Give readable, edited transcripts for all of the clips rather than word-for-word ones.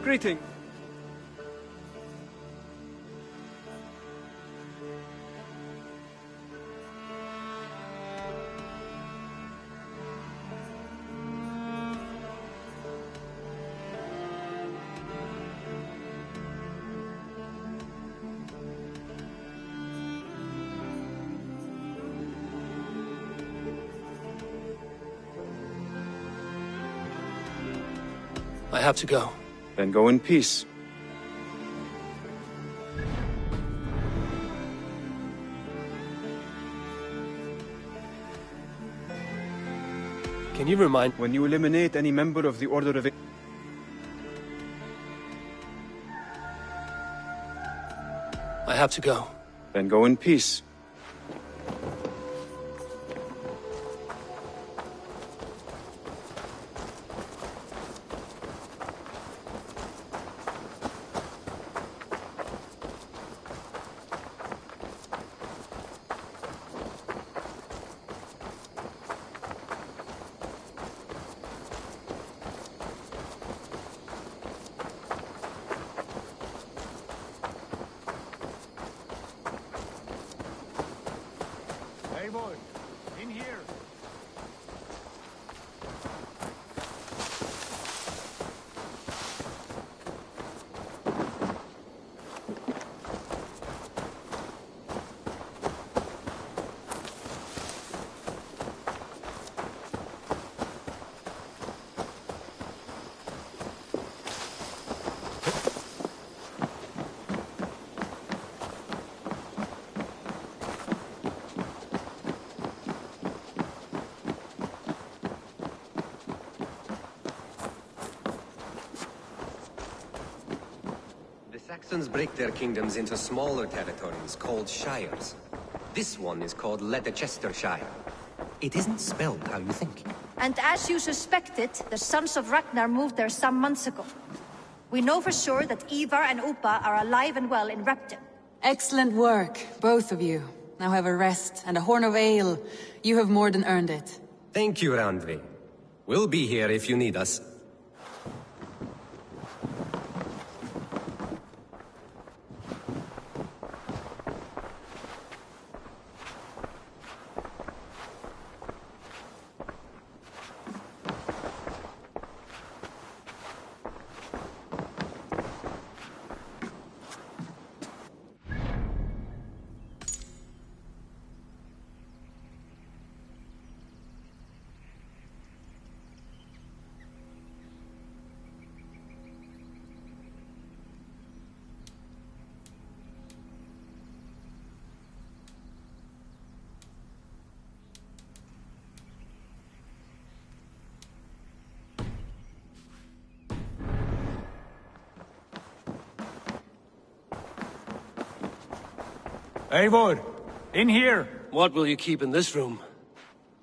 Greeting. I have to go. Then go in peace. Can you remind... When you eliminate any member of the Order of... I have to go. Then go in peace. Eivor, in here! Saxons break their kingdoms into smaller territories called shires. This one is called Leicestershire. It isn't spelled how you think. And as you suspected, the Sons of Ragnar moved there some months ago. We know for sure that Ivar and Upa are alive and well in Repton. Excellent work, both of you. Now have a rest and a horn of ale. You have more than earned it. Thank you, Randvi. We'll be here if you need us. Eivor, in here! What will you keep in this room?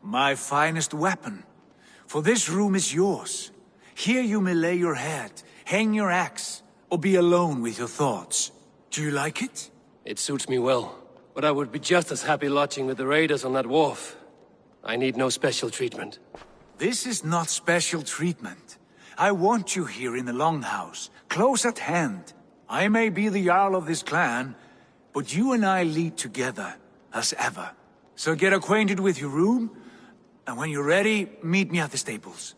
My finest weapon. For this room is yours. Here you may lay your head, hang your axe, or be alone with your thoughts. Do you like it? It suits me well, but I would be just as happy lodging with the raiders on that wharf. I need no special treatment. This is not special treatment. I want you here in the Longhouse, close at hand. I may be the Jarl of this clan, but you and I lead together, as ever. So get acquainted with your room, and when you're ready, meet me at the stables.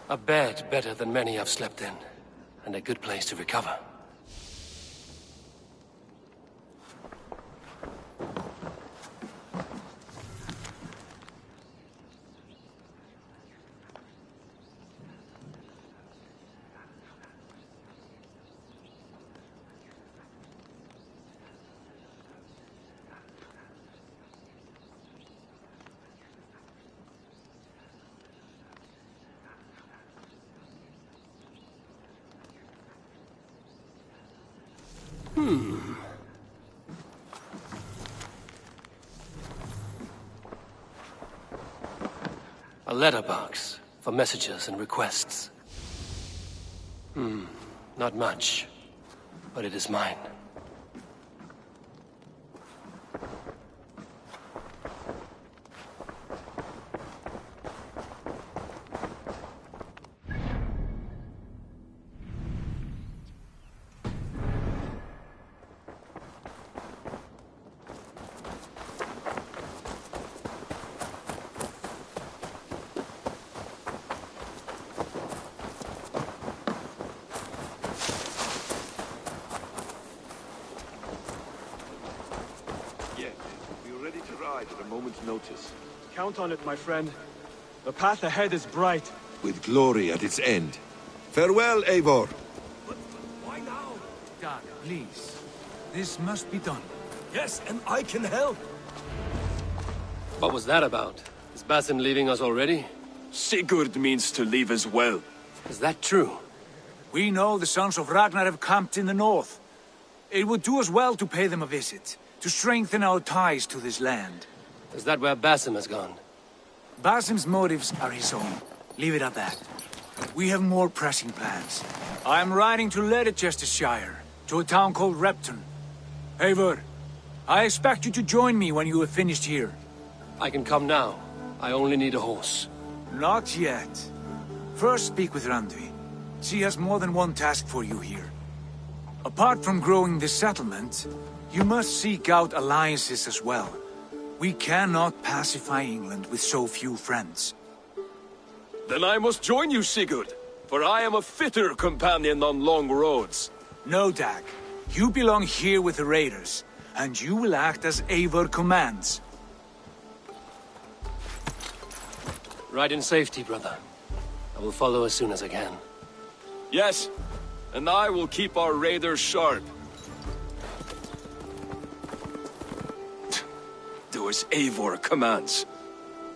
A bed better than many I've slept in, and a good place to recover. A letterbox for messages and requests. Not much, but it is mine. At a moment's notice. Count on it, my friend. The path ahead is bright. With glory at its end. Farewell, Eivor. But why now? Dag, please. This must be done. Yes, and I can help. What was that about? Is Basim leaving us already? Sigurd means to leave as well. Is that true? We know the sons of Ragnar have camped in the north. It would do us well to pay them a visit, to strengthen our ties to this land. Is that where Basim has gone? Basim's motives are his own. Leave it at that. We have more pressing plans. I am riding to Leicestershire, to a town called Repton. Eivor, I expect you to join me when you have finished here. I can come now. I only need a horse. Not yet. First speak with Randvi. She has more than one task for you here. Apart from growing this settlement, you must seek out alliances as well. We cannot pacify England with so few friends. Then I must join you, Sigurd, for I am a fitter companion on long roads. No, Dag. You belong here with the raiders, and you will act as Eivor commands. Ride in safety, brother. I will follow as soon as I can. Yes, and I will keep our raiders sharp. Do as Eivor commands.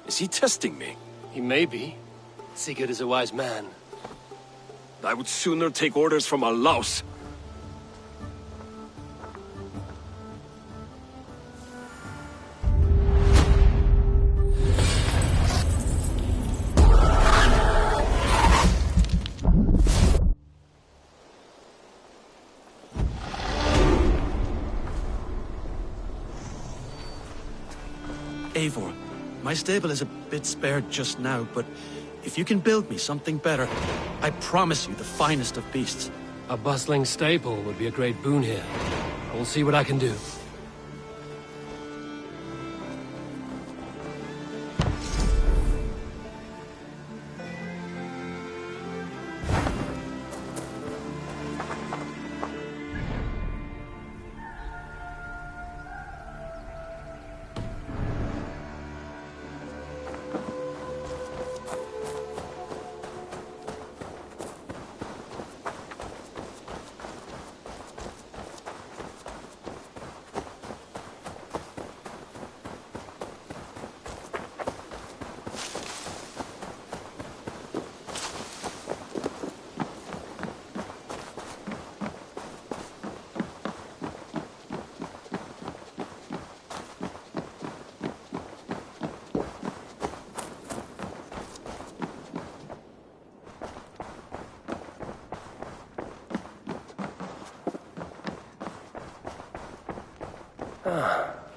Is he testing me? He may be. Sigurd is a wise man. I would sooner take orders from a louse. Eivor, my stable is a bit spared just now, but if you can build me something better, I promise you the finest of beasts. A bustling stable would be a great boon here. I will see what I can do.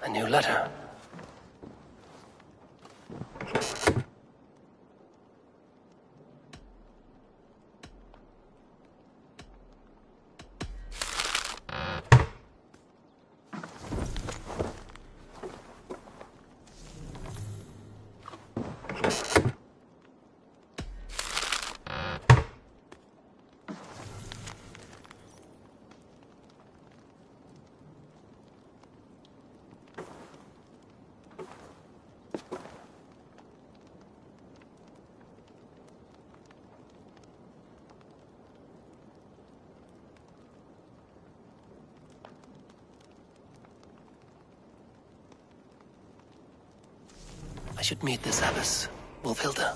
A new letter. I should meet this abbess, Wolfhilda.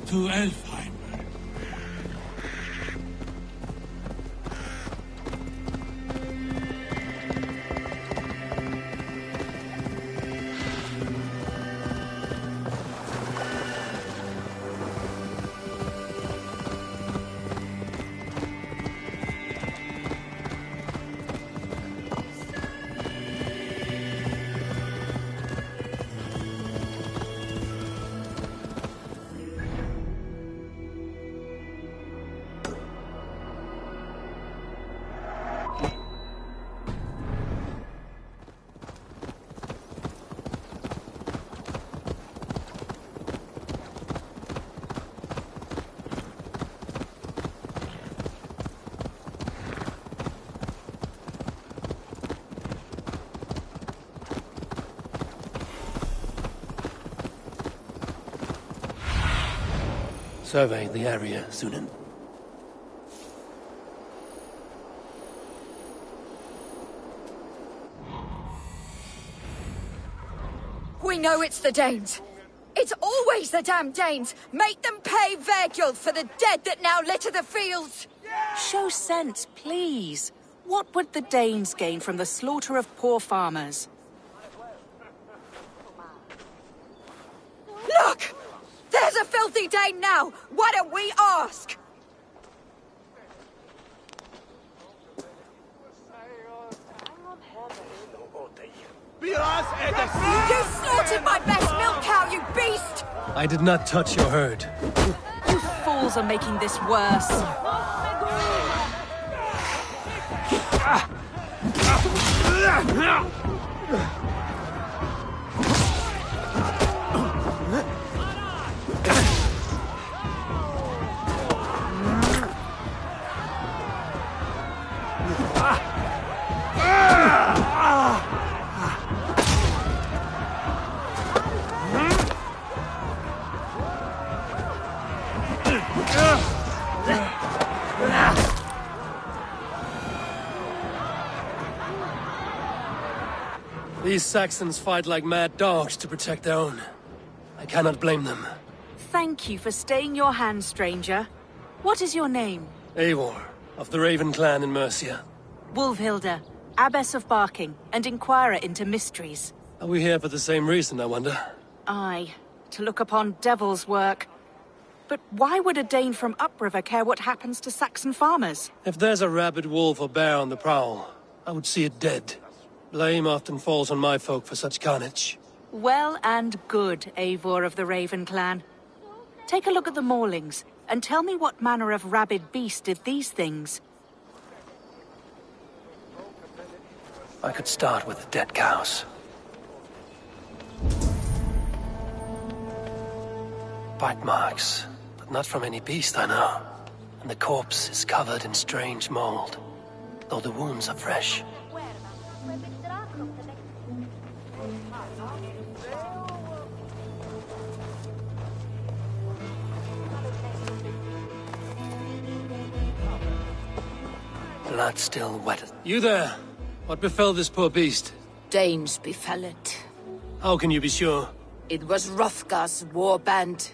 to Elfheim. Survey the area, Sunan. We know it's the Danes. It's always the damn Danes. Make them pay Vergil for the dead that now litter the fields. Show sense, please. What would the Danes gain from the slaughter of poor farmers? Look! There's a filthy Dane now! Why don't we ask? You slaughtered my best milk cow, you beast! I did not touch your herd. You fools are making this worse. These Saxons fight like mad dogs to protect their own. I cannot blame them. Thank you for staying your hand, stranger. What is your name? Eivor, of the Raven clan in Mercia. Wolfhilda, Abbess of Barking, and Inquirer into mysteries. Are we here for the same reason, I wonder? Aye, to look upon devil's work. But why would a Dane from upriver care what happens to Saxon farmers? If there's a rabid wolf or bear on the prowl, I would see it dead. Blame often falls on my folk for such carnage. Well and good, Eivor of the Raven clan. Take a look at the maulings, and tell me what manner of rabid beast did these things. I could start with the dead cows. Bite marks, but not from any beast I know. And the corpse is covered in strange mold, though the wounds are fresh. Blood still wet. You there? What befell this poor beast? Danes befell it. How can you be sure? It was Hrothgar's war band.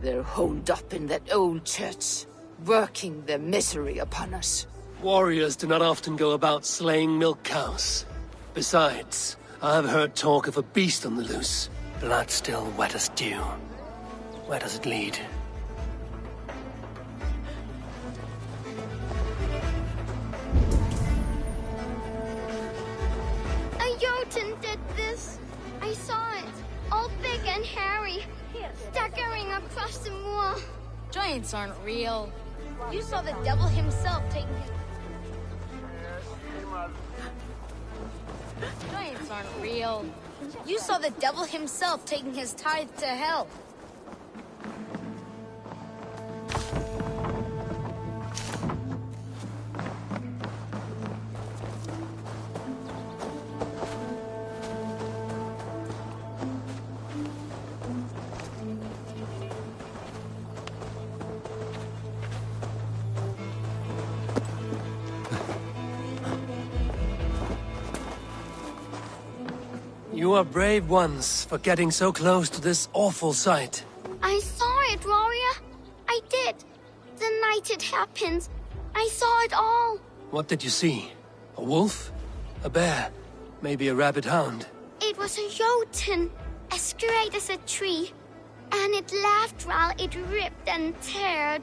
They're holed up in that old church, working their misery upon us. Warriors do not often go about slaying milk cows. Besides, I have heard talk of a beast on the loose. Blood still wet as dew. Where does it lead? A Jotun did this. I saw it. All big and hairy. Staggering across the moor. Giants aren't real. You saw the devil himself taking his... Giants aren't real. You saw the devil himself taking his tithe to hell. You are brave ones for getting so close to this awful sight. I saw it, warrior. night it happened. I saw it all. What did you see? A wolf? A bear? Maybe a rabid hound? It was a Jotun, as straight as a tree. And it laughed while it ripped and teared.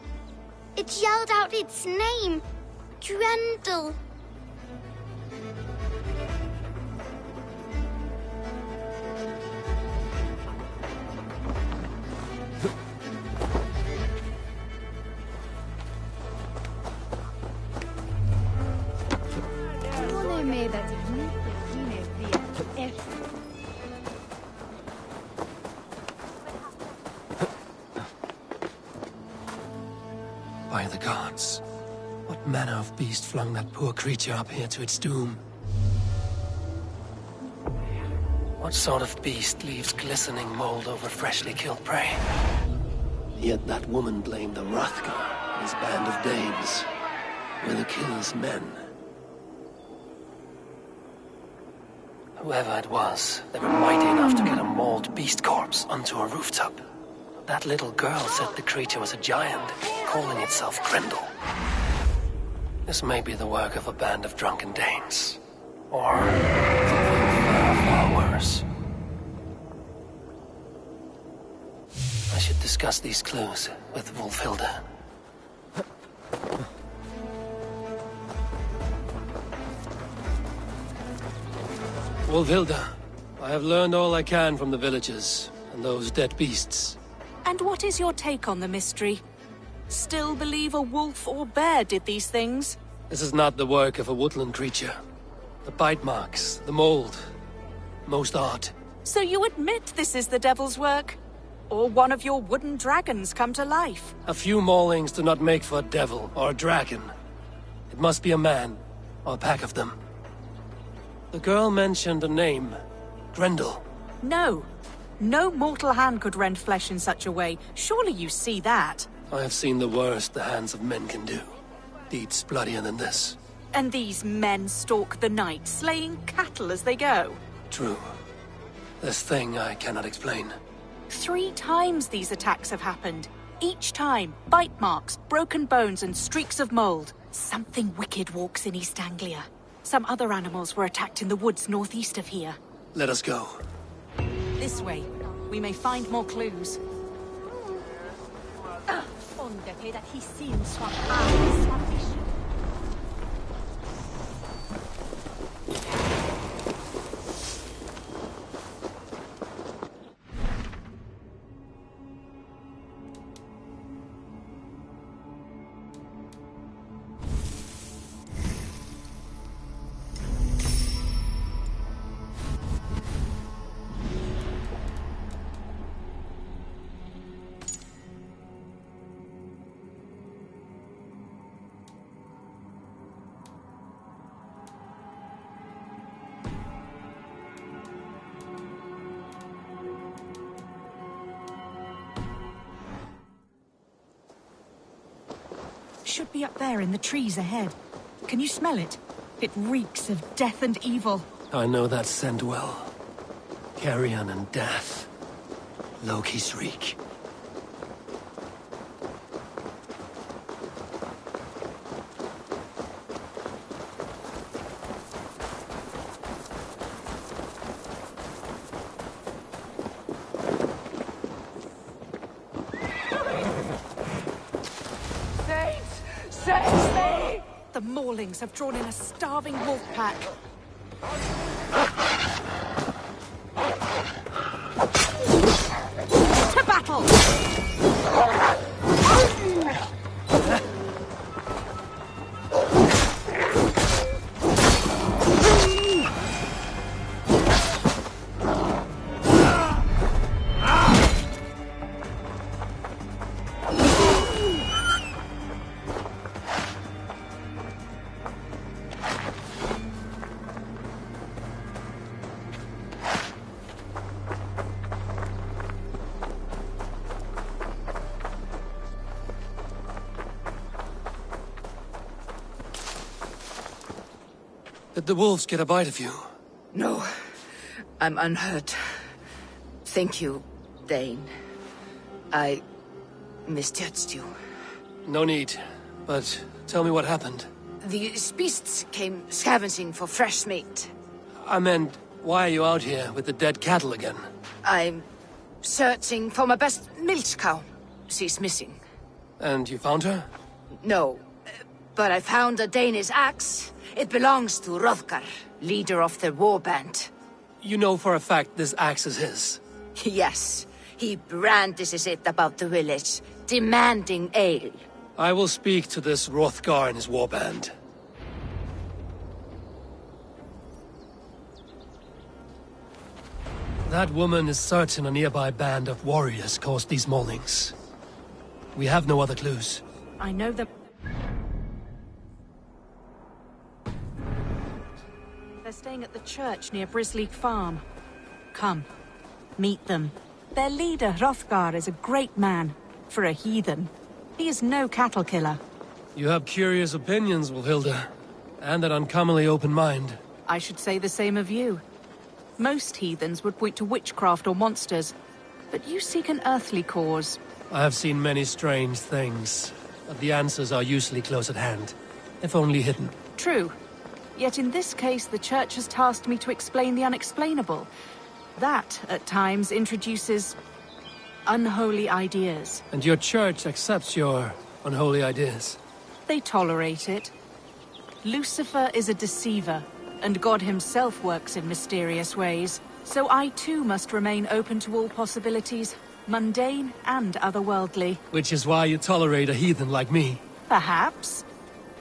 It yelled out its name, Grendel. By the gods, what manner of beast flung that poor creature up here to its doom? What sort of beast leaves glistening mold over freshly killed prey? Yet that woman blamed the Hrothgar and his band of Danes were the killer's men. Whoever it was, they were mighty enough to get a mauled beast corpse onto a rooftop. That little girl said the creature was a giant, calling itself Grendel. This may be the work of a band of drunken Danes. Or something far worse. I should discuss these clues with Wolfhilda. Wolfhilda, I have learned all I can from the villagers and those dead beasts. And what is your take on the mystery? Still believe a wolf or bear did these things? This is not the work of a woodland creature. The bite marks, the mold, most art. So you admit this is the devil's work? Or one of your wooden dragons come to life? A few maulings do not make for a devil or a dragon. It must be a man, or a pack of them. The girl mentioned a name, Grendel. No. No mortal hand could rend flesh in such a way. Surely you see that. I have seen the worst the hands of men can do. Deeds bloodier than this. And these men stalk the night, slaying cattle as they go. True. This thing I cannot explain. 3 times these attacks have happened. Each time, bite marks, broken bones, and streaks of mold. Something wicked walks in East Anglia. Some other animals were attacked in the woods northeast of here. Let us go. This way. We may find more clues. Should be up there in the trees ahead. Can you smell it? It reeks of death and evil. I know that scent well. Carrion and death. Loki's reek. The Maulings have drawn in a starving wolf pack. To battle! Did the wolves get a bite of you? No, I'm unhurt. Thank you, Dane. I misjudged you. No need. But tell me what happened. These beasts came scavenging for fresh meat. I meant, why are you out here with the dead cattle again? I'm searching for my best milch cow. She's missing. And you found her? No, but I found a Danish axe. It belongs to Hrothgar, leader of the warband. You know for a fact this axe is his? Yes, he brandishes it about the village, demanding ale. I will speak to this Hrothgar and his warband. That woman is certain a nearby band of warriors caused these maulings. We have no other clues. I know them. They're staying at the church near Brisleek Farm. Come, meet them. Their leader, Hrothgar, is a great man. For a heathen. He is no cattle killer. You have curious opinions, Wilhilda. And an uncommonly open mind. I should say the same of you. Most heathens would point to witchcraft or monsters, but you seek an earthly cause. I have seen many strange things, but the answers are usually close at hand, if only hidden. True. Yet in this case, the Church has tasked me to explain the unexplainable. That, at times, introduces unholy ideas. And your Church accepts your unholy ideas? They tolerate it. Lucifer is a deceiver, and God himself works in mysterious ways. So I too must remain open to all possibilities, mundane and otherworldly. Which is why you tolerate a heathen like me. Perhaps.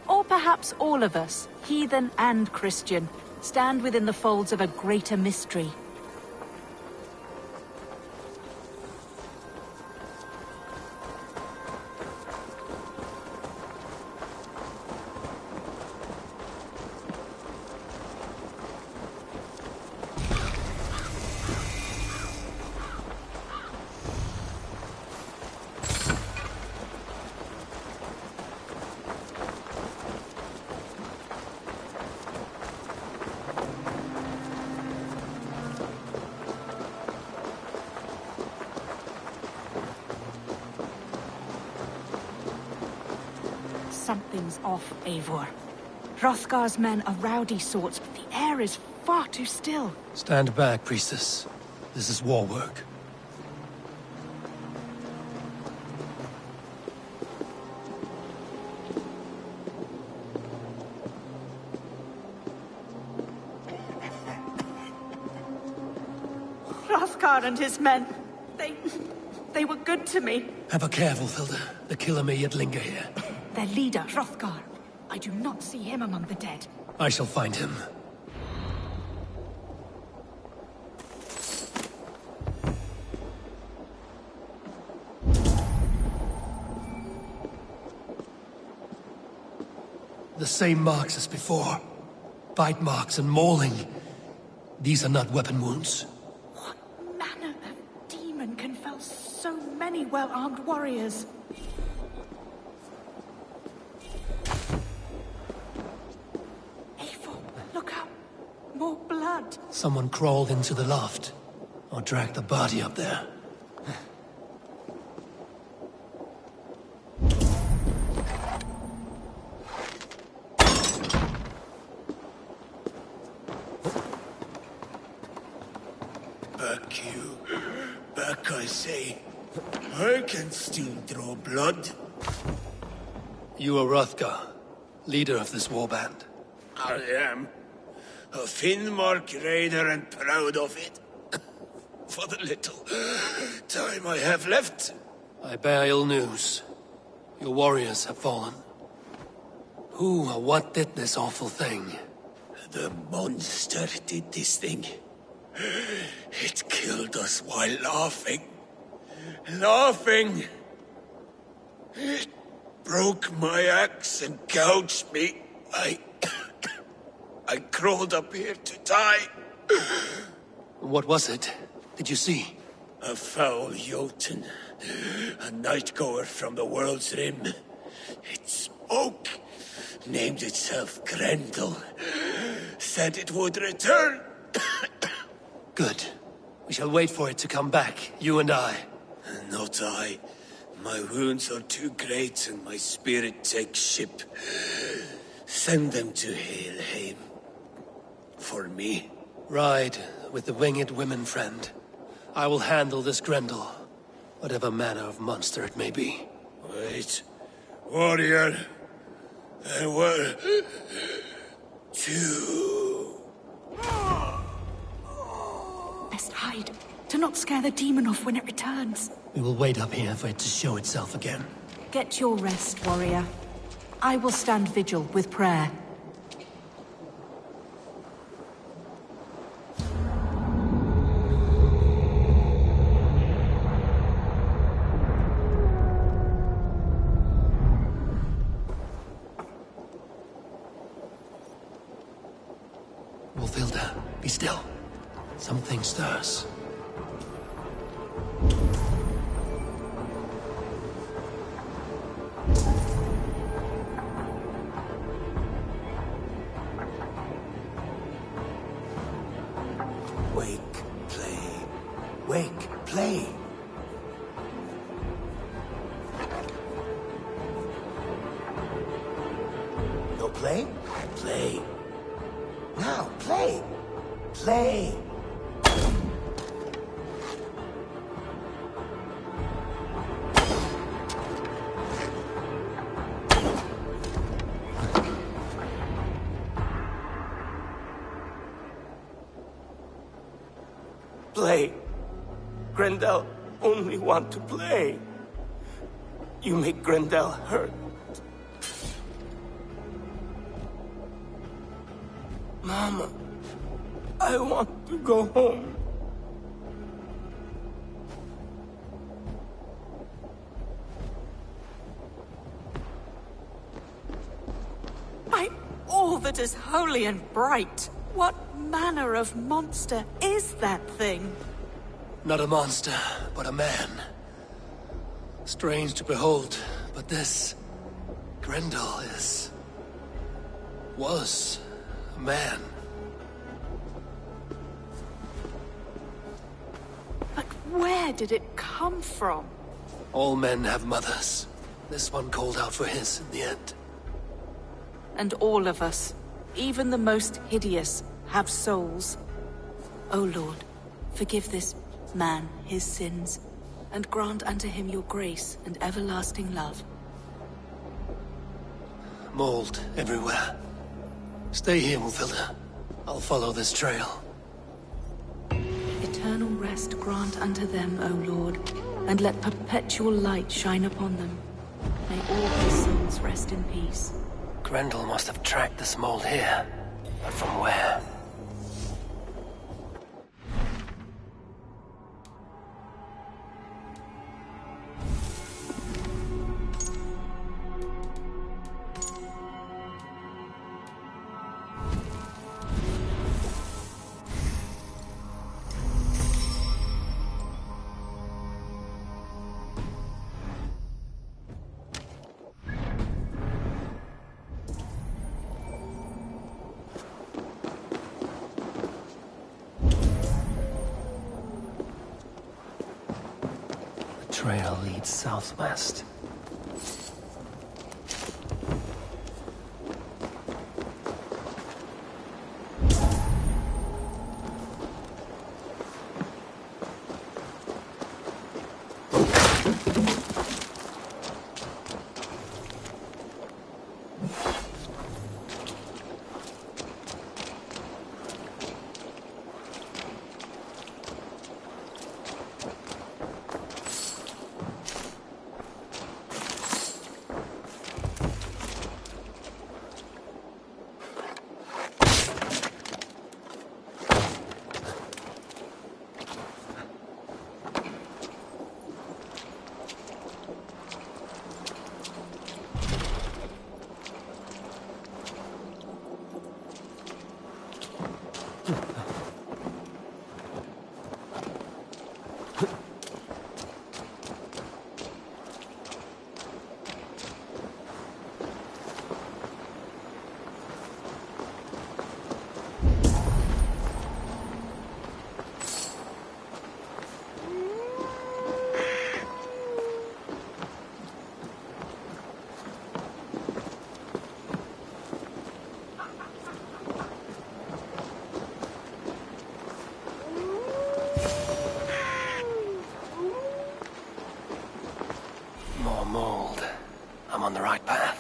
Or perhaps all of us, heathen and Christian, stand within the folds of a greater mystery. Something's off, Eivor. Hrothgar's men are rowdy sorts, but the air is far too still. Stand back, priestess. This is war work. Hrothgar and his men, they were good to me. Ever careful, Hilda. The killer may yet linger here. Their leader, Hrothgar. I do not see him among the dead. I shall find him. The same marks as before. Bite marks and mauling. These are not weapon wounds. What manner of demon can fell so many well-armed warriors? Look out! More blood! Someone crawled into the loft, or dragged the body up there. Back, you. Back, I say. I can still draw blood. You are Hrothgar, leader of this warband. I am. A Finnmark raider and proud of it. For the little time I have left. I bear ill news. Your warriors have fallen. Who or what did this awful thing? The monster did this thing. It killed us while laughing. Laughing! It broke my axe and gouged me. I crawled up here to die. What was it? Did you see? A foul Jotun. A night-goer from the world's rim. It spoke. Named itself Grendel. Said it would return. Good. We shall wait for it to come back, you and I. Not I. My wounds are too great and my spirit takes ship. Send them to Helheim. For me. Ride with the winged women, friend. I will handle this Grendel, whatever manner of monster it may be. Wait. Warrior. And were... two... Best hide. Do not scare the demon off when it returns. We will wait up here for it to show itself again. Get your rest, warrior. I will stand vigil with prayer. Wolfhilda, be still. Something stirs. Wake, play. Wake, play. No play? Play. Now, play. Play. Play. Grendel only want to play. You make Grendel hurt. Mama, I want to go home. By all that is holy and bright, what manner of monster is that thing? Not a monster, but a man. Strange to behold, but this... Grendel was a man. But where did it come from? All men have mothers. This one called out for his in the end. And all of us, even the most hideous, have souls. O Lord, forgive this man his sins, and grant unto him your grace and everlasting love. Mold everywhere. Stay here, Wolfhilda. I'll follow this trail. Eternal rest grant unto them, O Lord, and let perpetual light shine upon them. May all their souls rest in peace. Grendel must have tracked this mold here, but from where? The trail leads southwest. mold. I'm on the right path.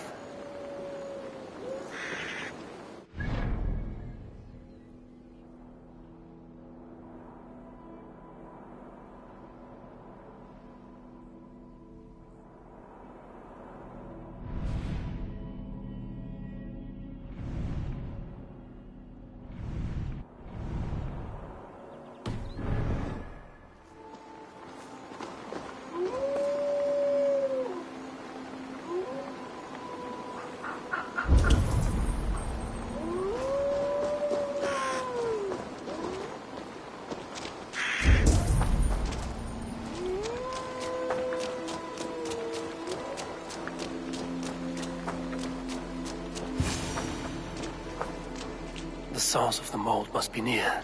The source of the mold must be near.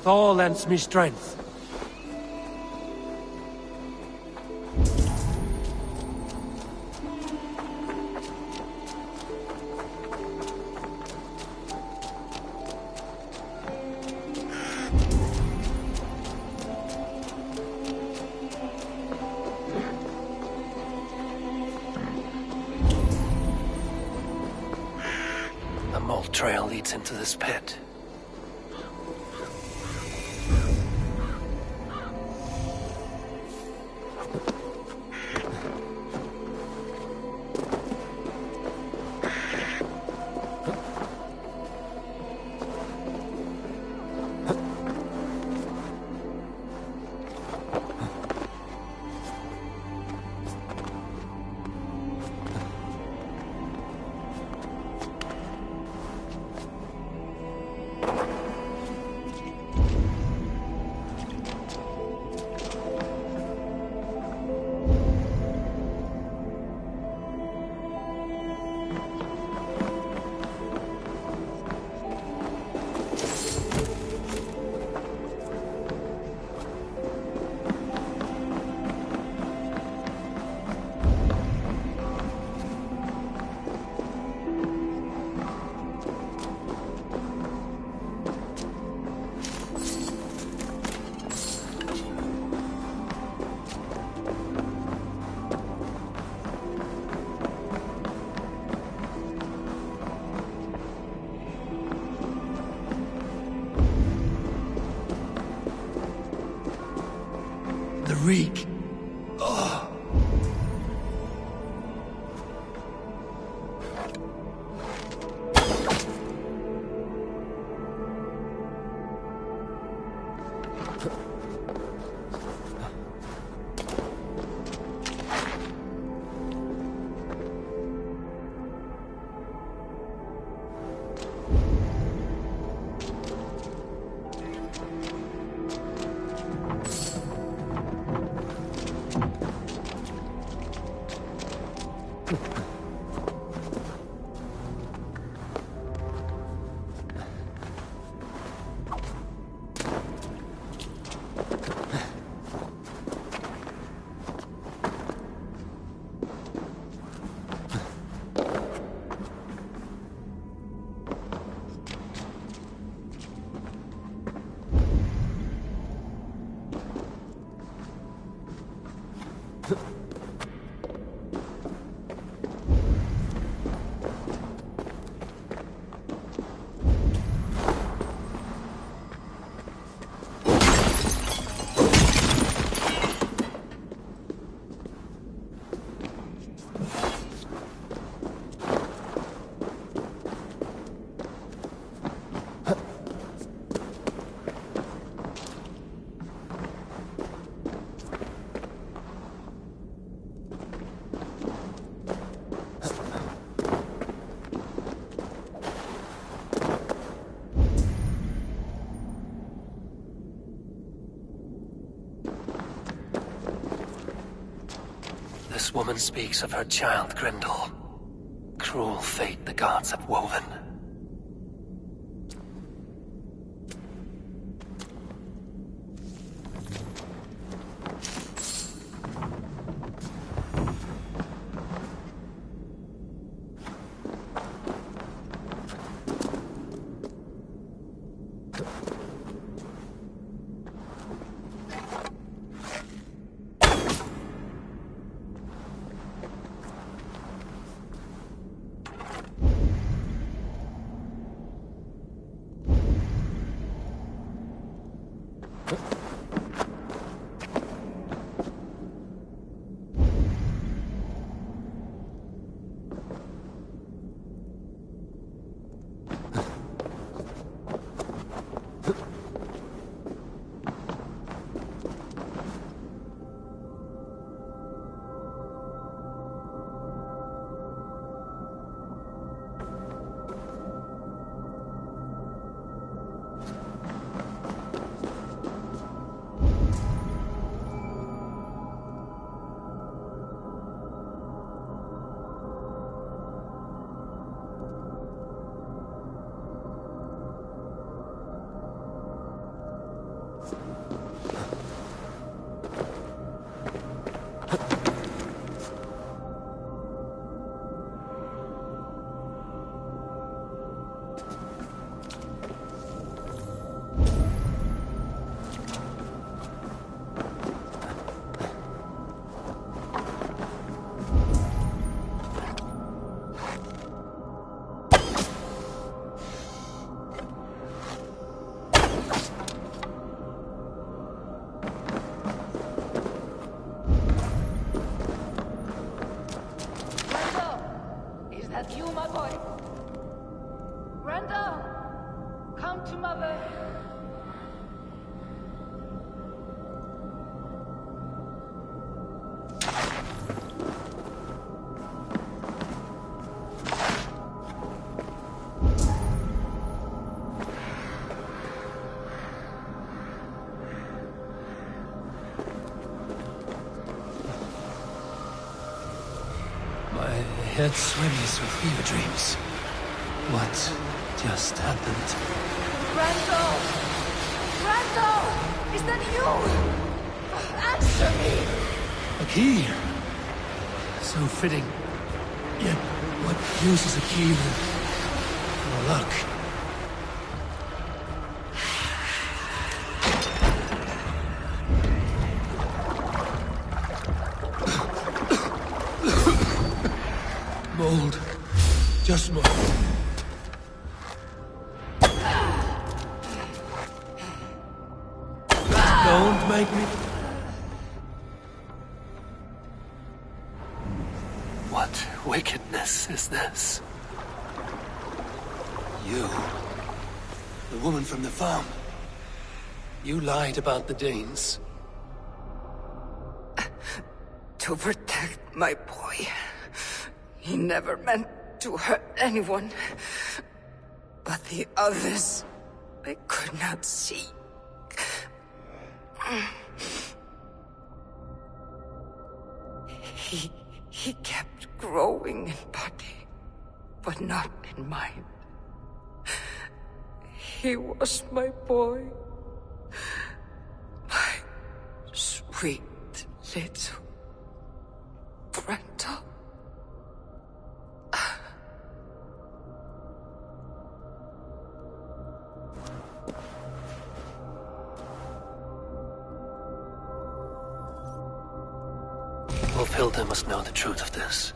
Thor lends me strength. The mold trail leads into this pit. The reek. Oh. This woman speaks of her child Grendel. Cruel fate the gods have woven. Come to Mother. My head swims with fever dreams. What just happened? Randall! Randall! Is that you? Answer me! A key! So fitting. Yet, what use is a key for a lock? Mold. Just mold. Don't make me... What wickedness is this? You, the woman from the farm. You lied about the Danes. To protect my boy. He never meant to hurt anyone. But the others, I could not see. He kept growing in body, but not in mind. He was my boy. My sweet little Brenda. Hilda must know the truth of this.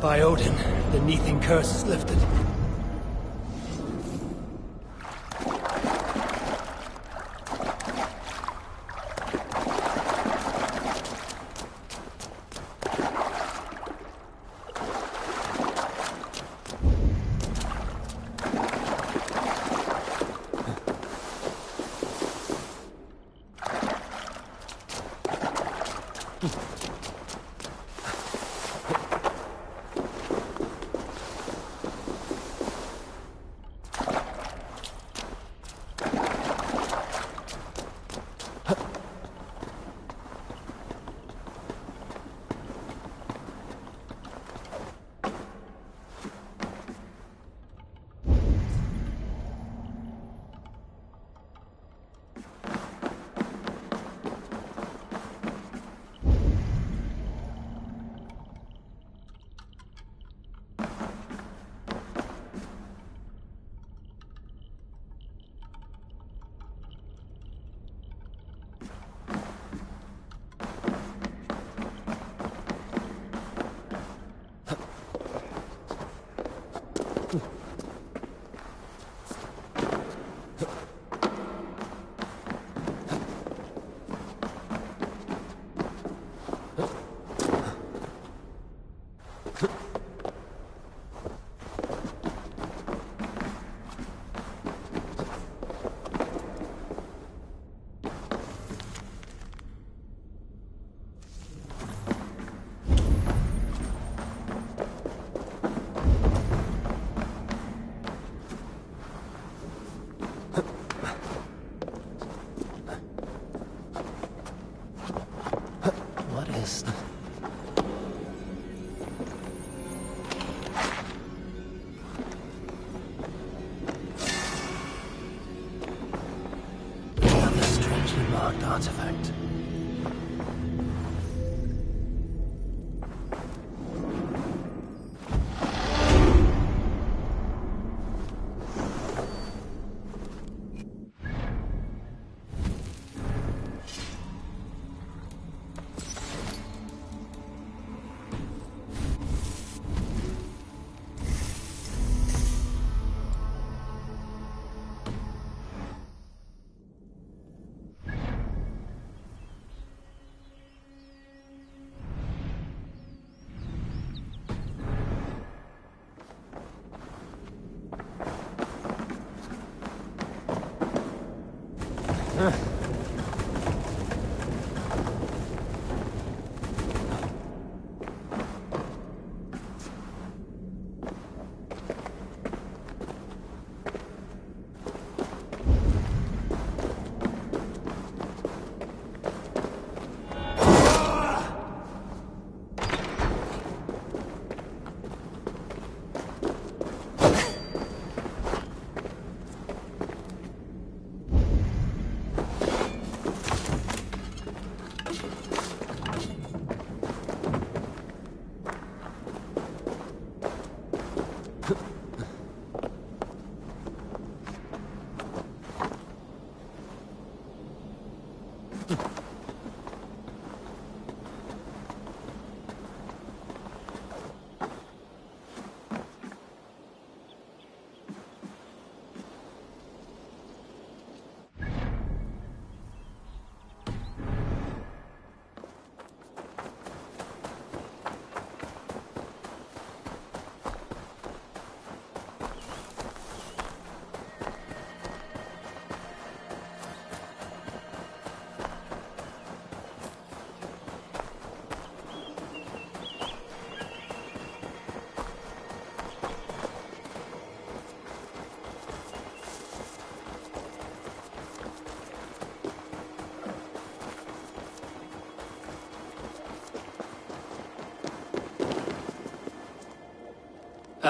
By Odin, the Neething curse is lifted. Artifact.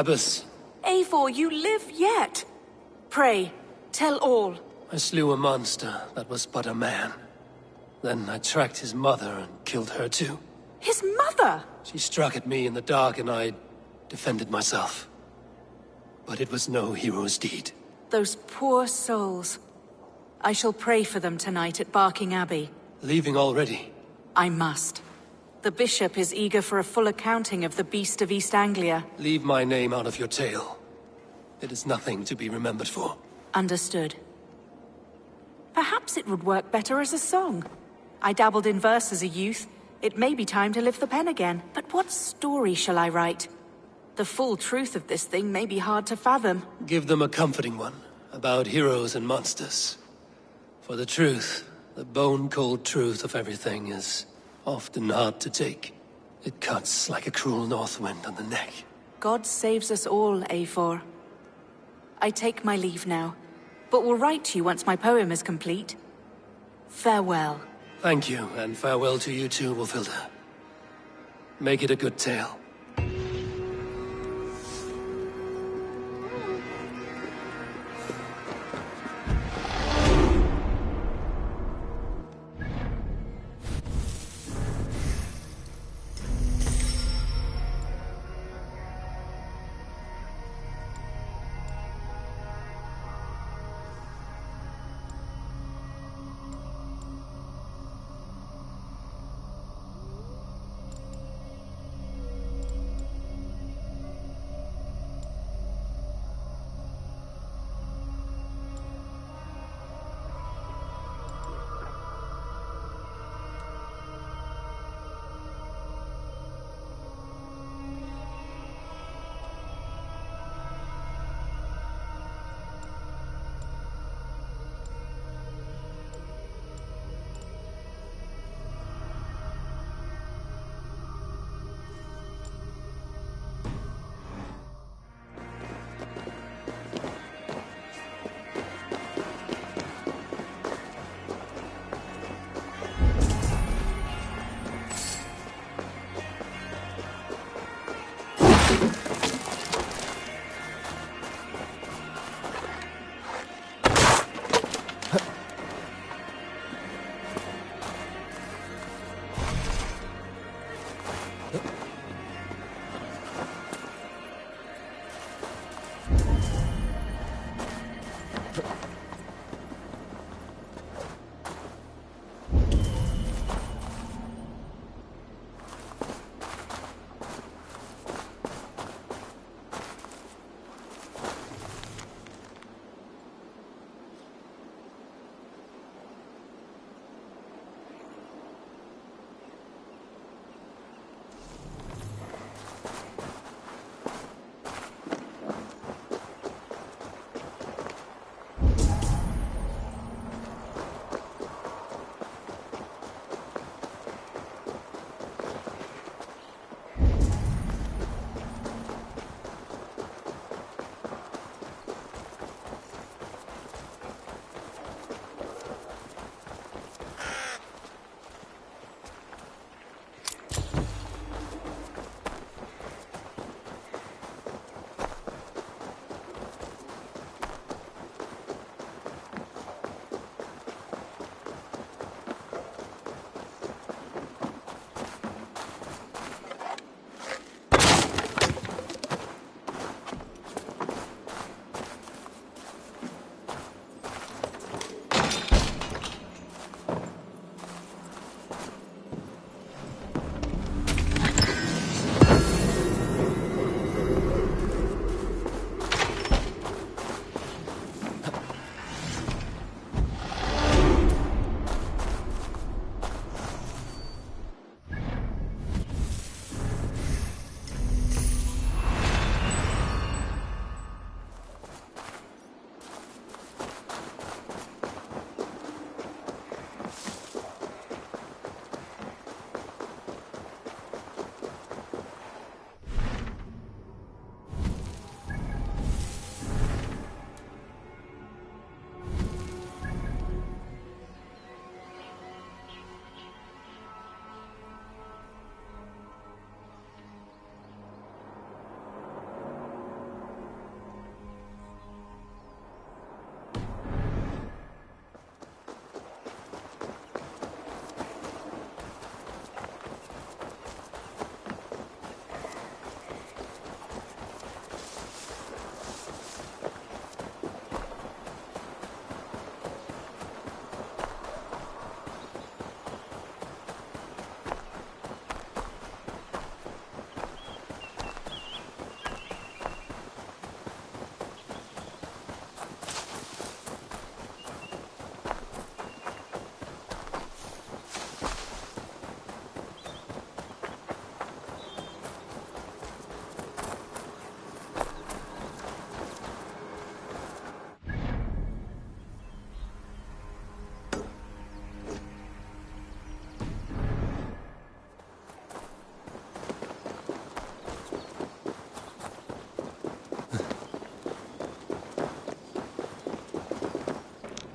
Abbess. Eivor, you live yet. Pray, tell all. I slew a monster that was but a man. Then I tracked his mother and killed her too. His mother? She struck at me in the dark and I defended myself. But it was no hero's deed. Those poor souls. I shall pray for them tonight at Barking Abbey. Leaving already? I must. The bishop is eager for a full accounting of the Beast of East Anglia. Leave my name out of your tale. It is nothing to be remembered for. Understood. Perhaps it would work better as a song. I dabbled in verse as a youth. It may be time to lift the pen again. But what story shall I write? The full truth of this thing may be hard to fathom. Give them a comforting one, about heroes and monsters. For the truth, the bone-cold truth of everything is often hard to take. It cuts like a cruel north wind on the neck. God saves us all, Eivor. I take my leave now, but will write to you once my poem is complete. Farewell. Thank you, and farewell to you too, Wolfilda. Make it a good tale.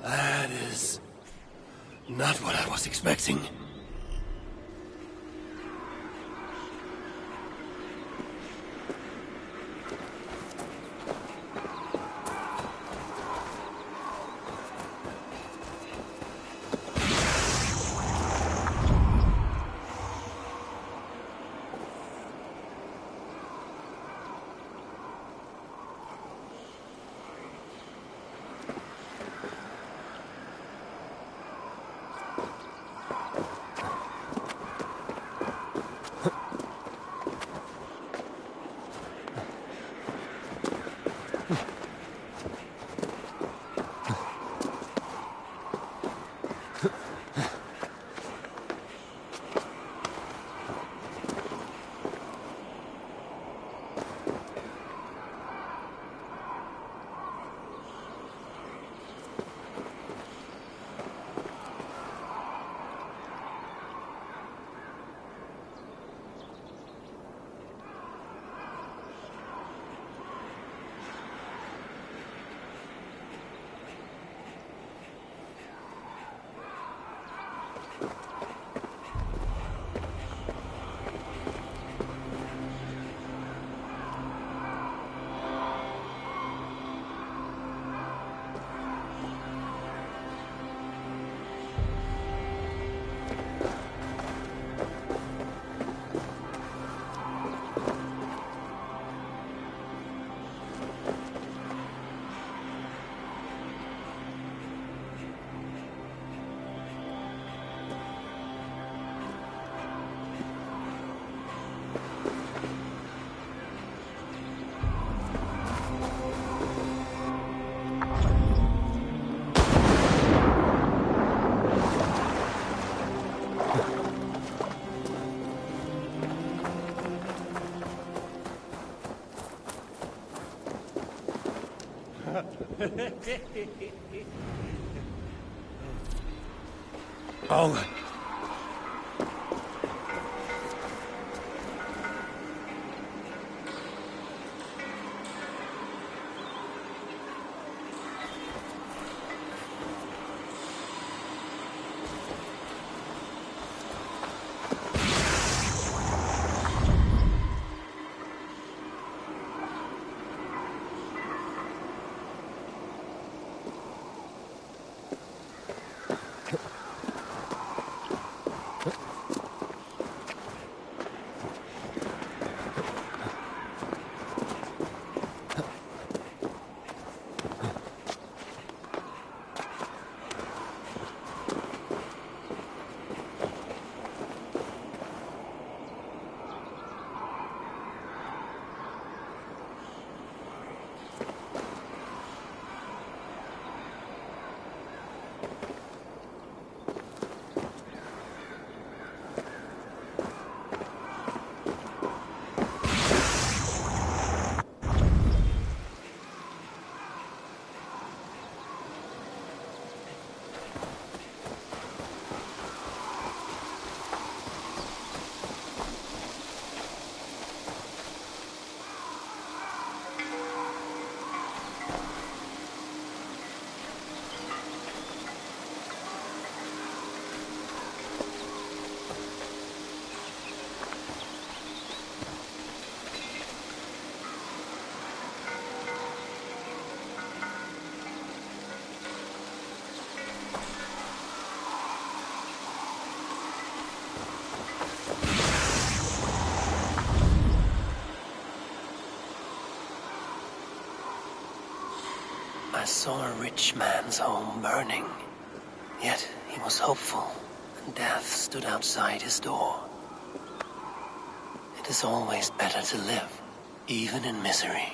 That is not what I was expecting. Oh. I saw a rich man's home burning. Yet he was hopeful, and death stood outside his door. It is always better to live, even in misery.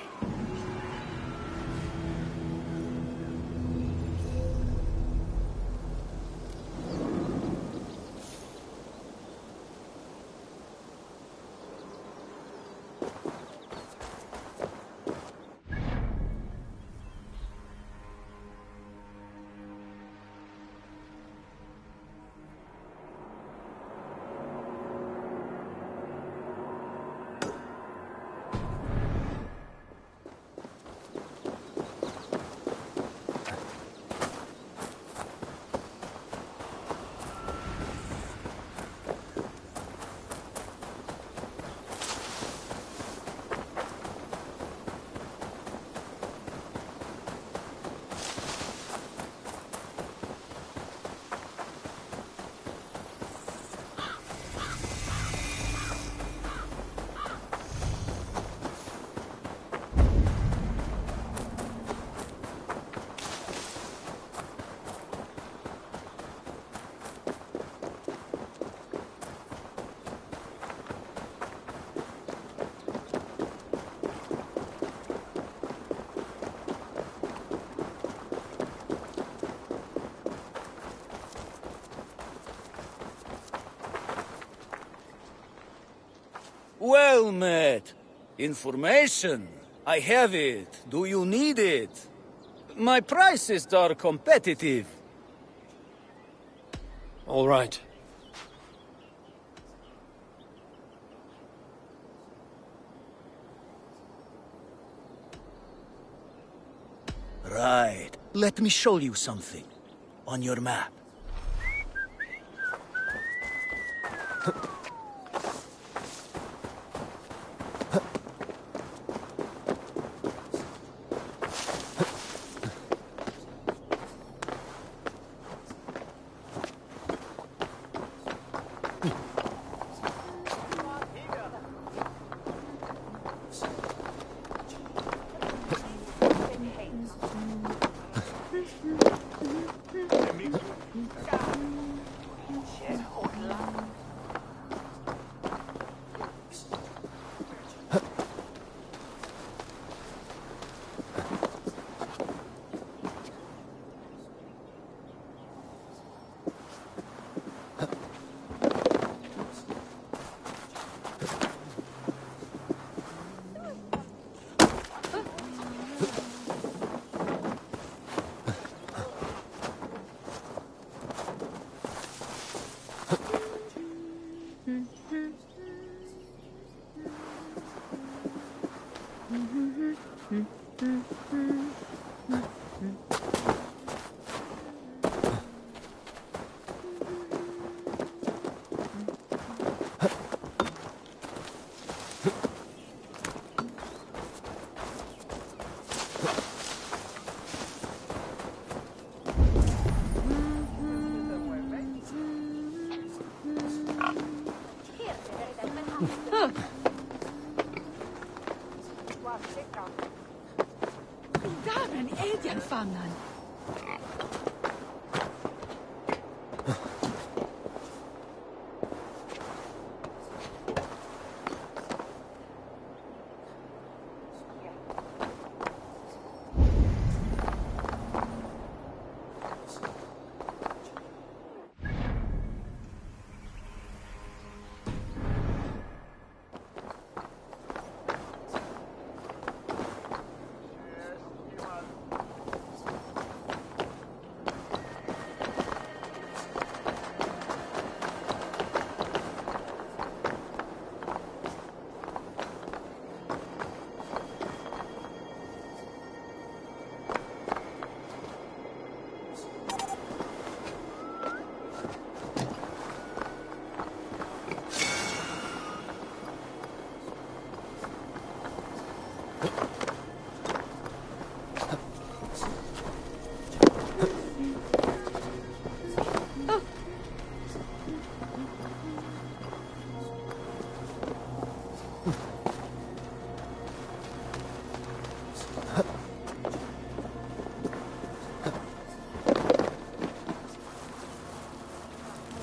Well met. Information. I have it. Do you need it? My prices are competitive. All right. Right. Let me show you something. On your map. Daar een eden vangen.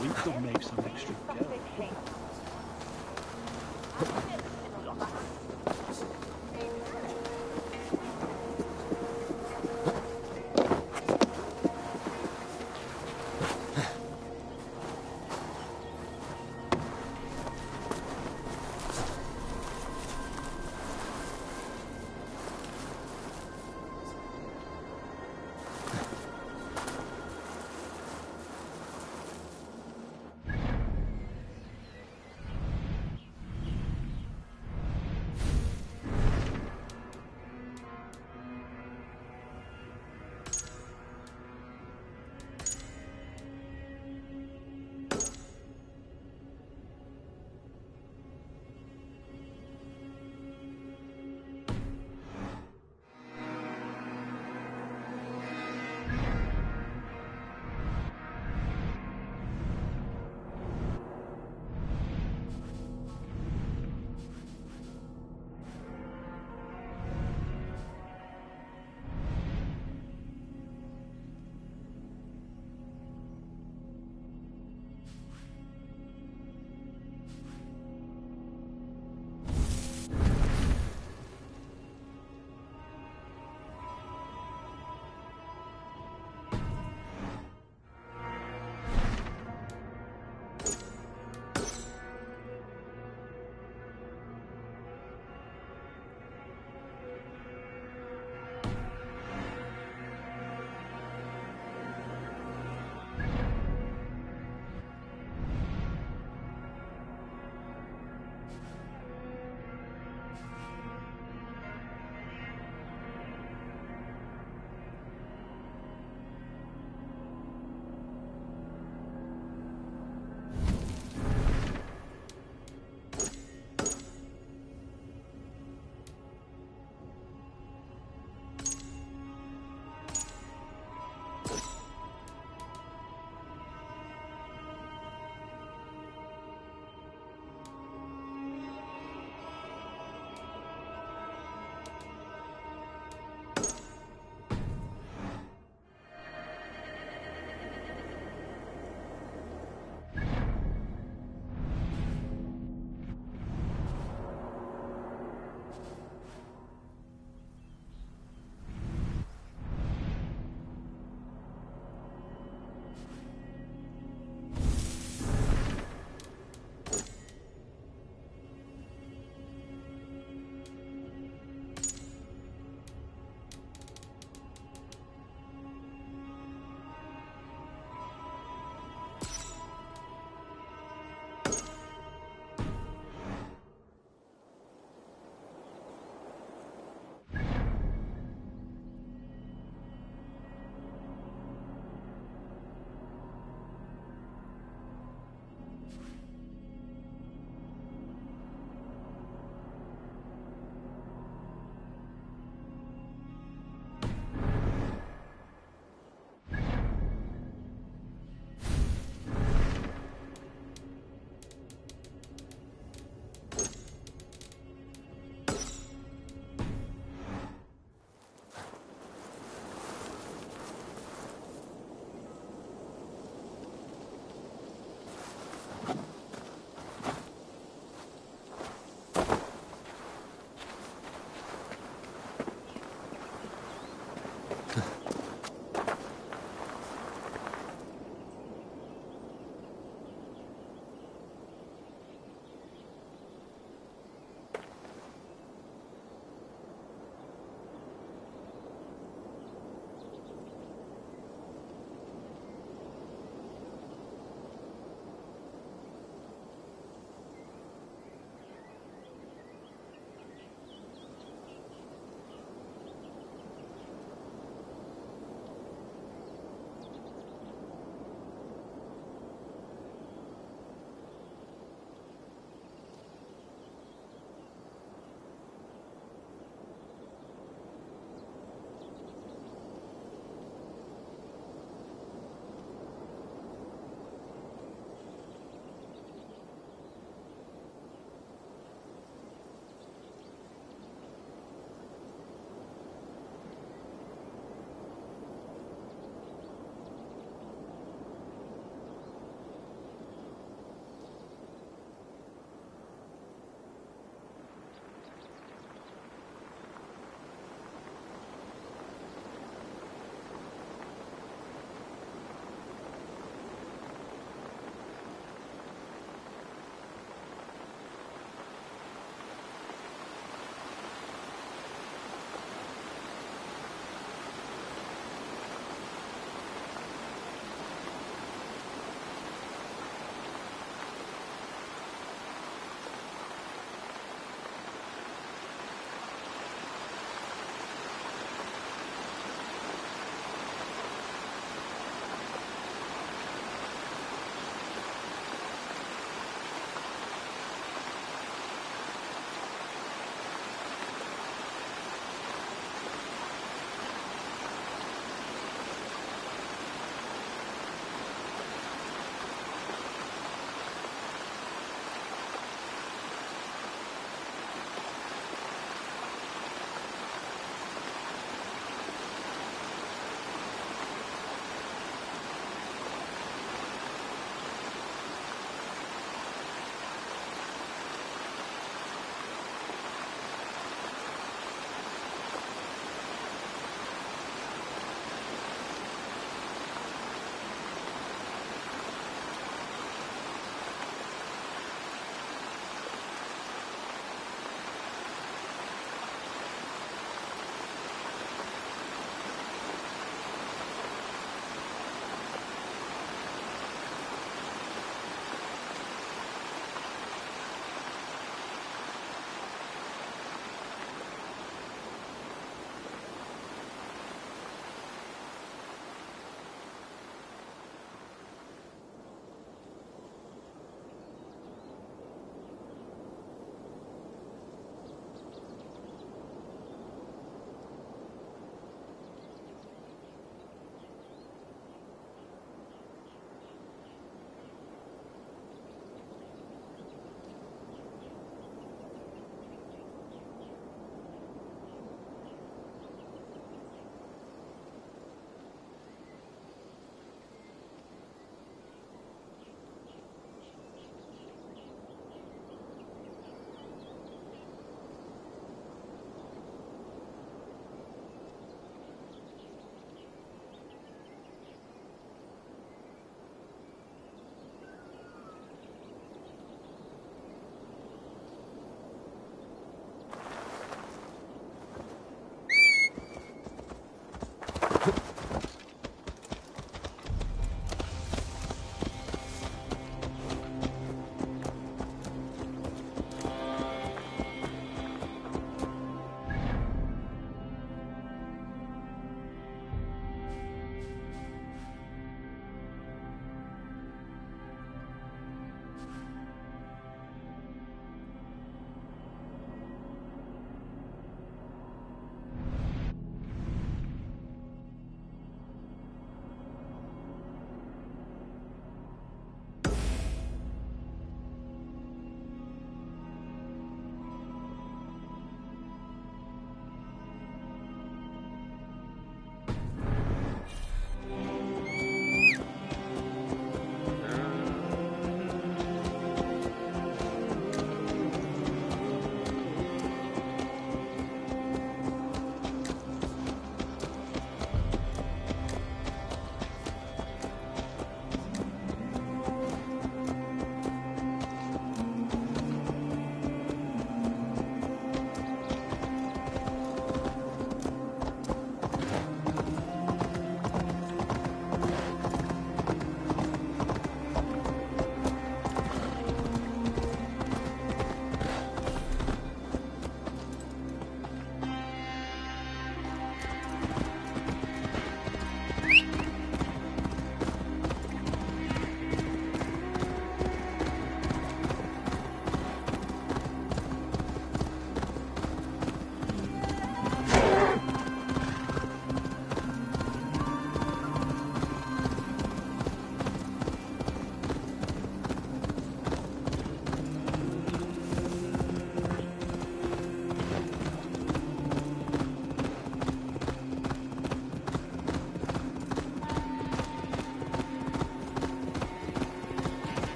We could make some extra dough.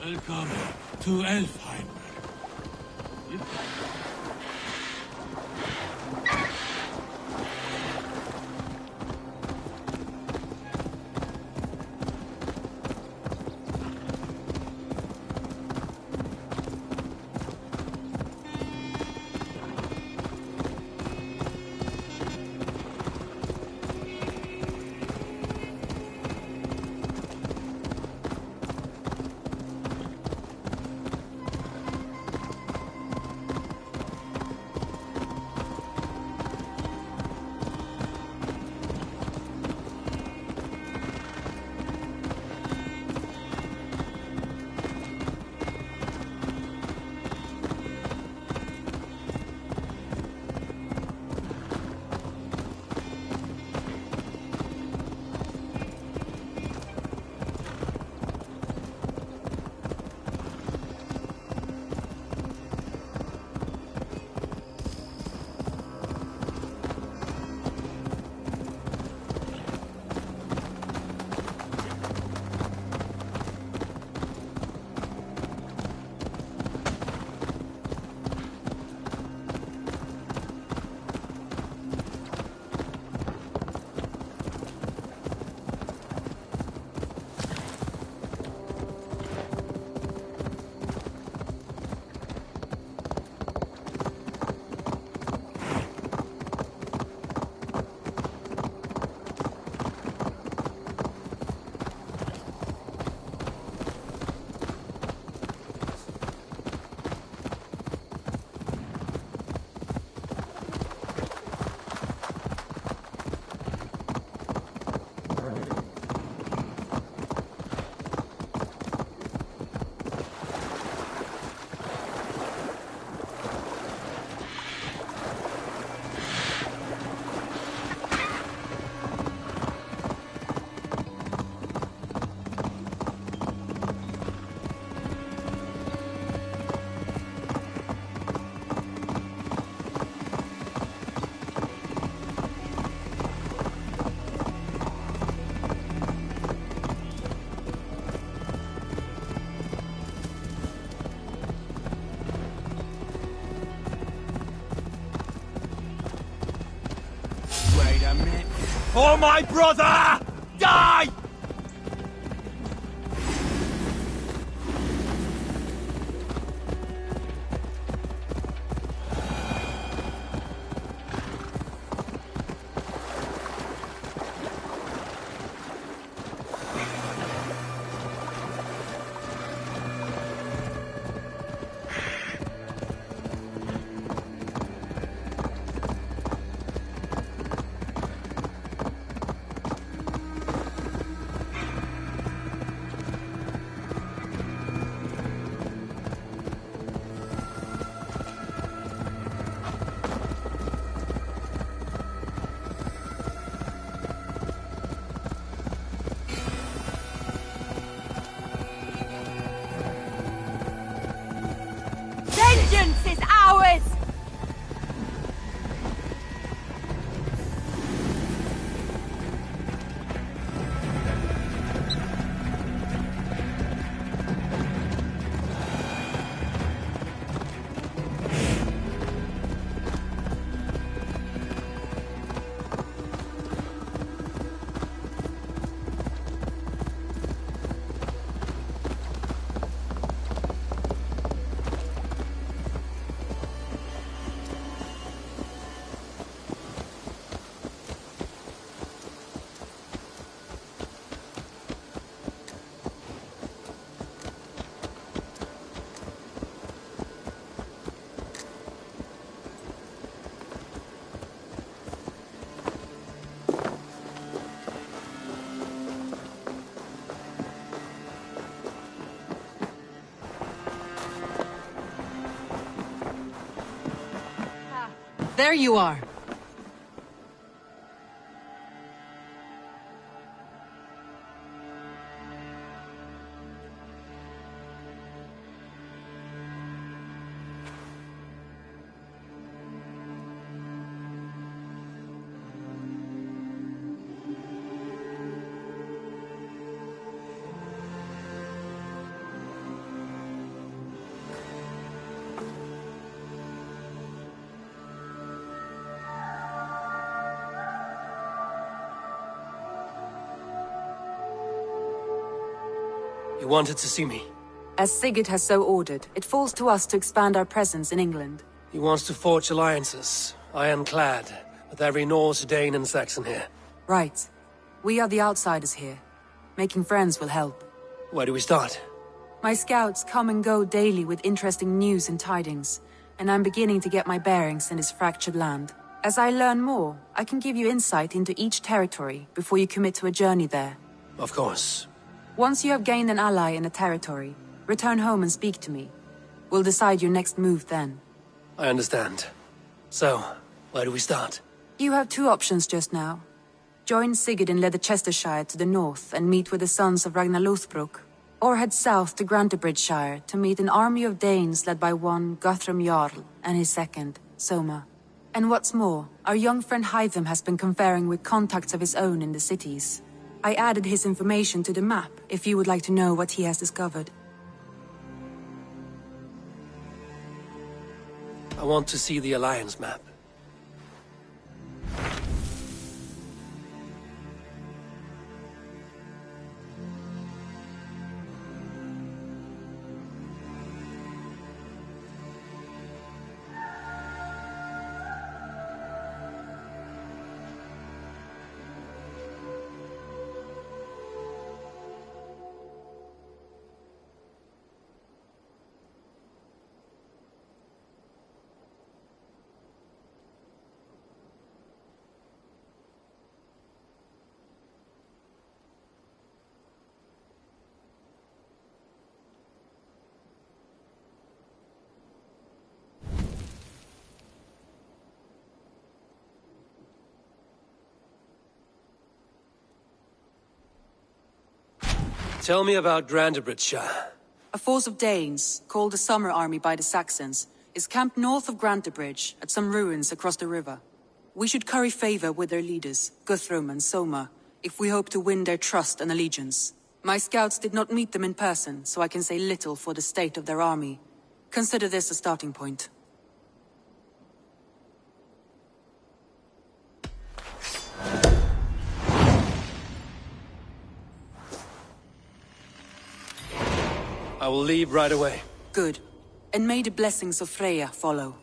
Welcome to Elfheim. For my brother! Die! Vengeance is ours! There you are. You wanted to see me? As Sigurd has so ordered, it falls to us to expand our presence in England. He wants to forge alliances, ironclad, with every Norse, Dane and Saxon here. Right. We are the outsiders here. Making friends will help. Where do we start? My scouts come and go daily with interesting news and tidings, and I'm beginning to get my bearings in this fractured land. As I learn more, I can give you insight into each territory before you commit to a journey there. Of course. Once you have gained an ally in a territory, return home and speak to me. We'll decide your next move then. I understand. So, where do we start? You have two options just now. Join Sigurd in Leicestershire to the north and meet with the sons of Ragnar Lothbrok, or head south to Grantebridgeshire to meet an army of Danes led by one Guthrum Jarl and his second, Soma. And what's more, our young friend Hytham has been conferring with contacts of his own in the cities. I added his information to the map if you would like to know what he has discovered. I want to see the Alliance map. Tell me about Grantebridgeshire. A force of Danes, called the Summer Army by the Saxons, is camped north of Grantebridge at some ruins across the river. We should curry favor with their leaders, Guthrum and Soma, if we hope to win their trust and allegiance. My scouts did not meet them in person, so I can say little for the state of their army. Consider this a starting point. I will leave right away. Good. And may the blessings of Freya follow.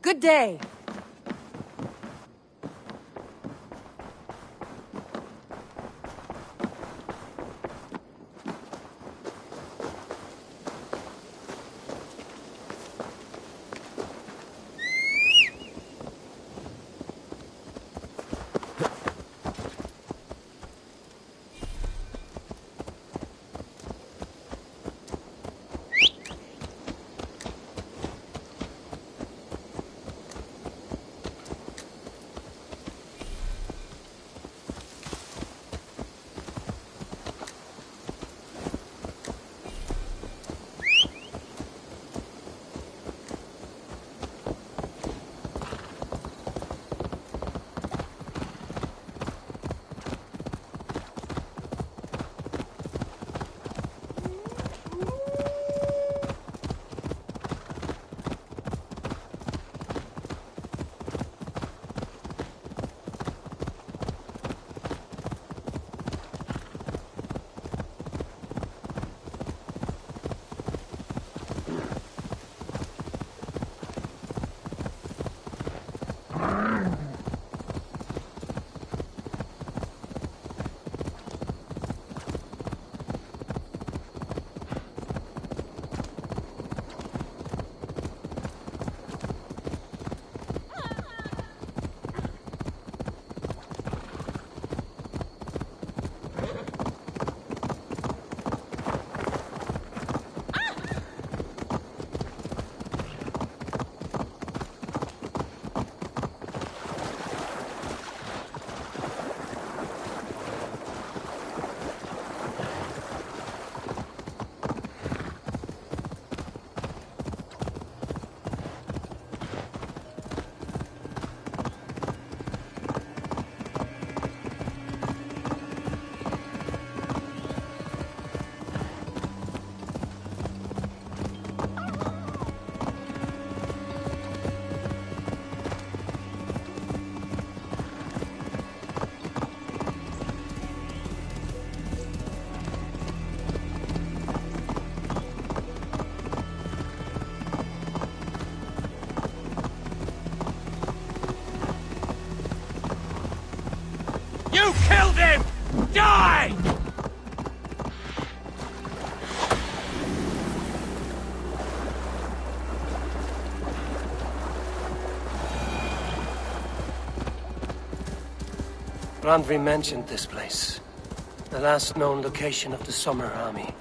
Good day. Randvi mentioned this place. The last known location of the Summer Army.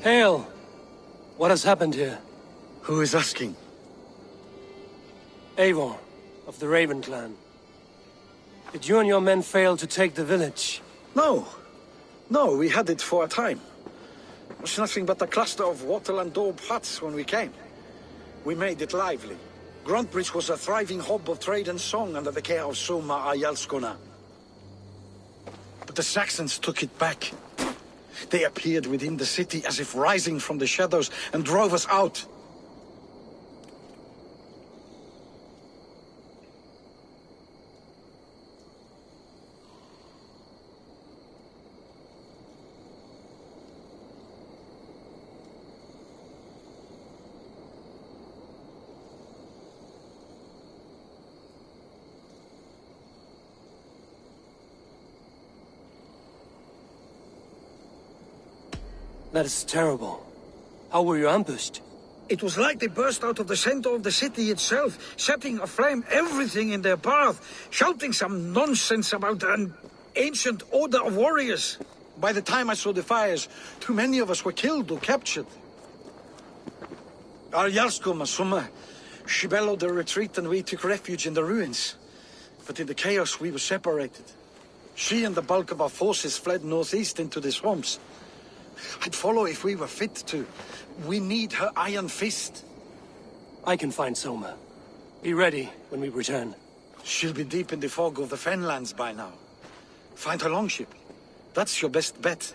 Hail! What has happened here? Who is asking? Eivor, of the Raven clan. Did you and your men fail to take the village? No. No, we had it for a time. It was nothing but a cluster of wattle and daub huts when we came. We made it lively. Gruntbridge was a thriving hub of trade and song under the care of Suma Ayalskona. But the Saxons took it back. They appeared within the city as if rising from the shadows and drove us out. That is terrible. How were you ambushed? It was like they burst out of the center of the city itself, setting aflame everything in their path, shouting some nonsense about an ancient order of warriors. By the time I saw the fires, too many of us were killed or captured. Our Jarlskoma, Summa, she bellowed a retreat and we took refuge in the ruins. But in the chaos we were separated. She and the bulk of our forces fled northeast into the swamps. I'd follow if we were fit to. We need her iron fist. I can find Soma. Be ready when we return. She'll be deep in the fog of the Fenlands by now. Find her longship. That's your best bet.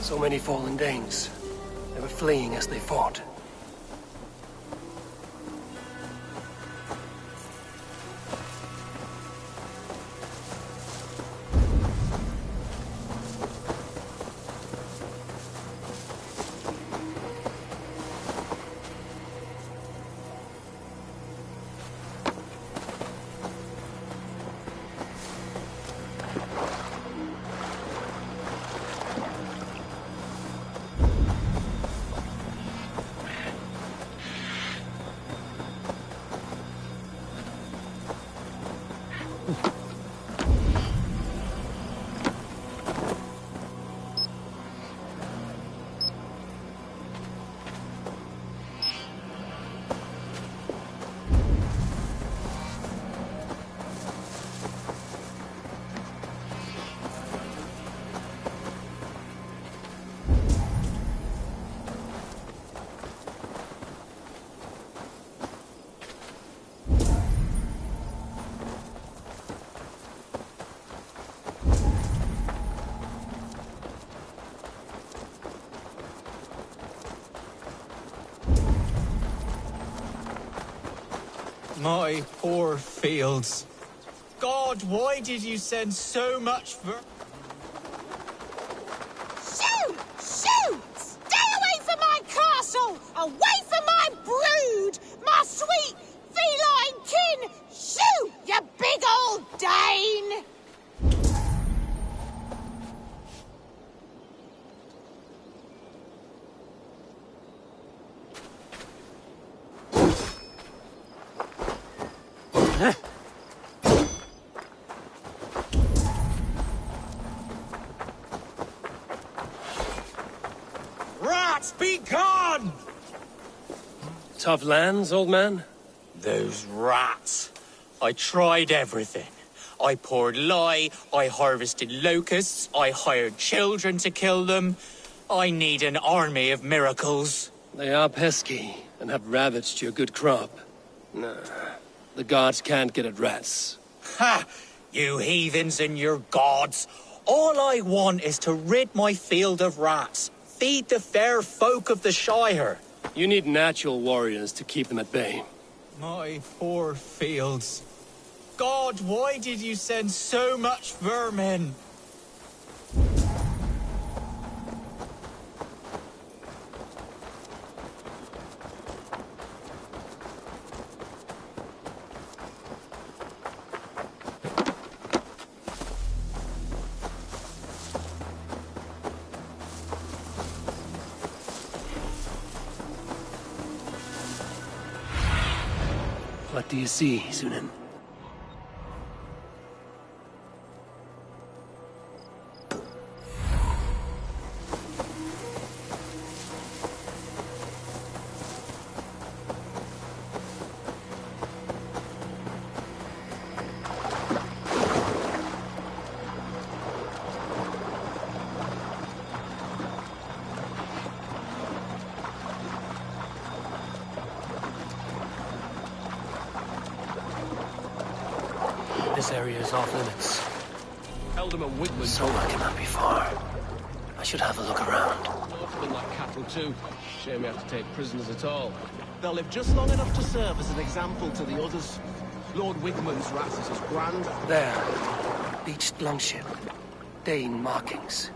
So many fallen Danes. They were fleeing as they fought. My poor fields. God, why did you send so much for... Shoot! Shoot! Stay away from my castle! Away from my brood! My sweet feline kin! Shoot, you big old Dane! rats be gone! Tough lands, old man? Those rats. I tried everything. I poured lye, I harvested locusts, I hired children to kill them. I need an army of miracles. They are pesky, and have ravaged your good crop. Nah, the gods can't get at rats. Ha! You heathens and your gods. All I want is to rid my field of rats. Feed the fair folk of the Shire. You need natural warriors to keep them at bay. My poor fields. God, why did you send so much vermin? What do you see, Sunan? This area is off limits. Held him a Whitman. Soma cannot be far. I should have a look around. Been like cattle too. Shame we have to take prisoners at all. They'll live just long enough to serve as an example to the others. Lord Wickman's rat is as grand. There. Beached longship. Dane markings.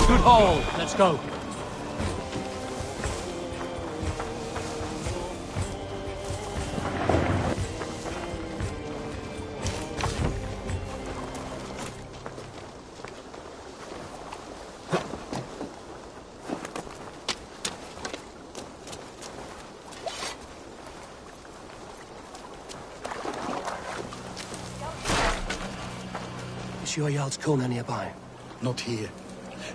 Good hold. Let's go. Is your Jarl's Kona nearby? Not here.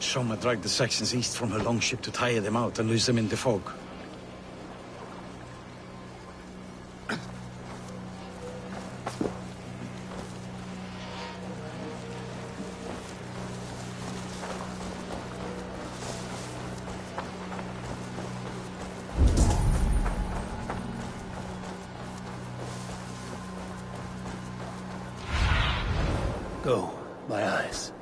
Soma dragged the Saxons east from her longship to tire them out and lose them in the fog. Go, my eyes.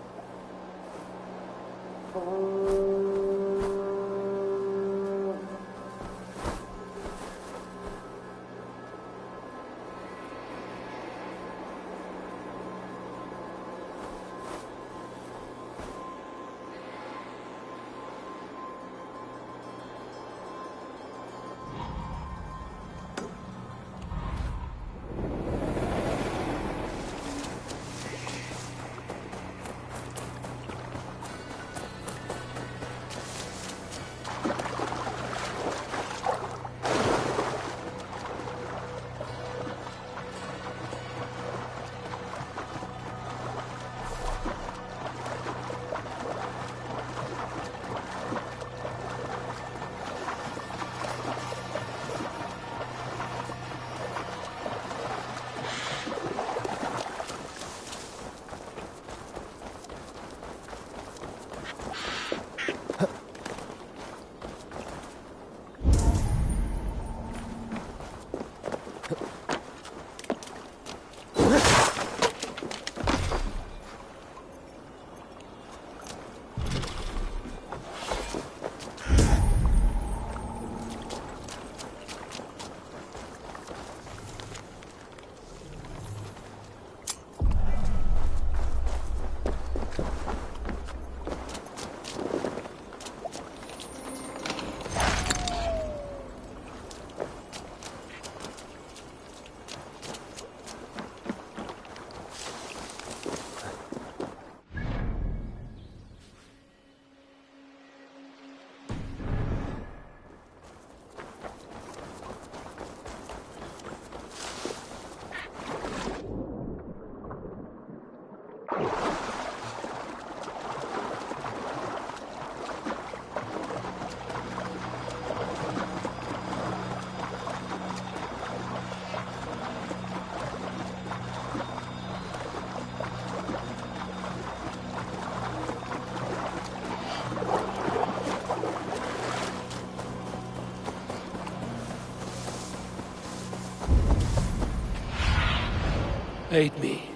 Aid me.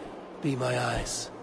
Be my eyes.